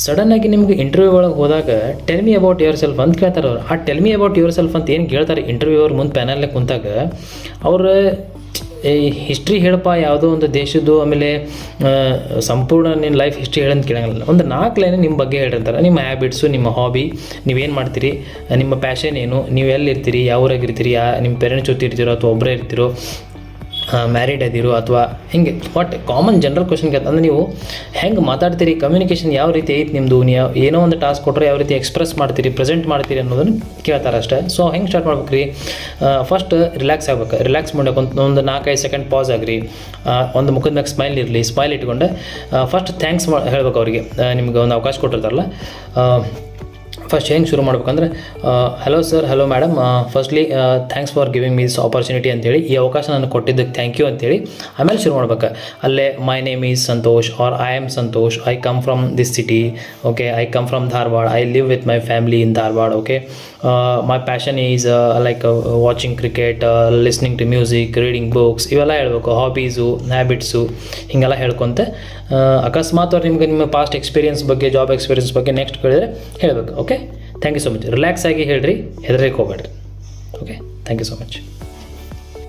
ಸಡನ್ನಾಗಿ ನಿಮ್ಗೆ ಇಂಟರ್ವ್ಯೂ ಒಳಗೆ ಹೋದಾಗ tell me about your self ಅಂತ ಕೇಳ್ತಾರೆ ಅವ್ರು. ಆ tell me about your self ಅಂತ ಏನು ಕೇಳ್ತಾರೆ ಇಂಟರ್ವ್ಯೂ ಅವ್ರು ಮುಂದೆ ಪ್ಯಾನಲ್ನೇ ಕುಂತಾಗ, ಅವ್ರು ಹಿಸ್ಟ್ರಿ ಹೇಳಪ್ಪ ಯಾವುದೋ ಒಂದು ದೇಶದ್ದು, ಆಮೇಲೆ ಸಂಪೂರ್ಣ ನಿನ್ನ ಲೈಫ್ ಹಿಸ್ಟ್ರಿ ಹೇಳಂತ ಕೇಳಂಗಿಲ್ಲ. ಒಂದು 4 ಲೈನ್ ನಿಮ್ಮ ಬಗ್ಗೆ ಹೇಳಿರ್ತಾರೆ. ನಿಮ್ಮ ಹ್ಯಾಬಿಟ್ಸು, ನಿಮ್ಮ ಹಾಬಿ, ನೀವೇನು ಮಾಡ್ತೀರಿ, ನಿಮ್ಮ ಪ್ಯಾಷನ್ ಏನು, ನೀವು ಎಲ್ಲಿರ್ತೀರಿ, ಯಾವ ಊರಾಗಿರ್ತೀರಿ, ನಿಮ್ಮ ಪೇರೆಂಟ್ಸ್ ಜೊತೆ ಇರ್ತೀರೋ ಅಥವಾ ಒಬ್ಬರೇ ಇರ್ತೀರೋ, ಮ್ಯಾರಿಡ್ ಅದಿರೋ ಅಥವಾ ಹಿಂಗೆ ವಾಟ್ ಕಾಮನ್ ಜನರಲ್ ಕ್ವಶನ್ ಕೇಳ್ತಾರೆ. ಅಂದರೆ ನೀವು ಹೆಂಗೆ ಮಾತಾಡ್ತೀರಿ, ಕಮ್ಯುನಿಕೇಷನ್ ಯಾವ ರೀತಿ ಐತೆ ನಿಮ್ಮದು, ನೀವು ಏನೋ ಒಂದು ಟಾಸ್ಕ್ ಕೊಟ್ಟರೆ ಯಾವ ರೀತಿ ಎಕ್ಸ್ಪ್ರೆಸ್ ಮಾಡ್ತೀರಿ, ಪ್ರೆಸೆಂಟ್ ಮಾಡ್ತೀರಿ ಅನ್ನೋದನ್ನು ಕೇಳ್ತಾರೆ ಅಷ್ಟೇ. ಸೊ ಹೆಂಗೆ ಸ್ಟಾರ್ಟ್ ಮಾಡ್ಬೇಕು ರೀ, ಫಸ್ಟ್ ರಿಲ್ಯಾಕ್ಸ್ ಆಗ್ಬೇಕು. ರಿಲ್ಯಾಕ್ಸ್ ಮಾಡಬೇಕು ಅಂತ ಒಂದು 4-5 ಸೆಕೆಂಡ್ ಪಾಸ್ ಆಗಿರಿ, ಒಂದು ಮುಖದ ಮ್ಯಾಗ ಸ್ಮೈಲ್ ಇರಲಿ, ಸ್ಮೈಲ್ ಇಟ್ಕೊಂಡು ಫಸ್ಟ್ ಥ್ಯಾಂಕ್ಸ್ ಹೇಳ್ಬೇಕು ಅವರಿಗೆ, ನಿಮ್ಗೆ ಒಂದು ಅವಕಾಶ ಕೊಟ್ಟಿರ್ತಾರಲ್ಲ. ಫಸ್ಟ್ ಹೆಂಗೆ ಶುರು ಮಾಡ್ಬೇಕಂದ್ರೆ, hello sir, hello madam, firstly thanks for giving me this opportunity ಅಂತೇಳಿ, ಈ ಅವಕಾಶ ನನಗೆ ಕೊಟ್ಟಿದ್ದಕ್ಕೆ ಥ್ಯಾಂಕ್ ಯು ಅಂತೇಳಿ ಆಮೇಲೆ ಶುರು ಮಾಡ್ಬೇಕು. ಅಲ್ಲೇ my name is Santosh R I am Santosh, I come from this city, okay, I come from Dharwad, I live with my family in Dharwad, okay, my passion is like watching cricket, listening to music, reading books, ಇವೆಲ್ಲ ಹೇಳ್ಬೇಕು. Hobbies, habits ಹಿಂಗೆಲ್ಲ ಹೇಳ್ಕೊತ, ಅಕಸ್ಮಾತ್ ಅವ್ರು ನಿಮಗೆ ನಿಮ್ಮ past experience ಬಗ್ಗೆ, job experience ಬಗ್ಗೆ next ಕೇಳಿದ್ರೆ ಹೇಳಬೇಕು. Okay, thank you so much. Relax ಆಗಿ ಹೇಳ್ರಿ, ಹೆದರಕ್ಕೆ ಹೋಗ್ಬೇಡ್ರಿ. Okay, thank you so much.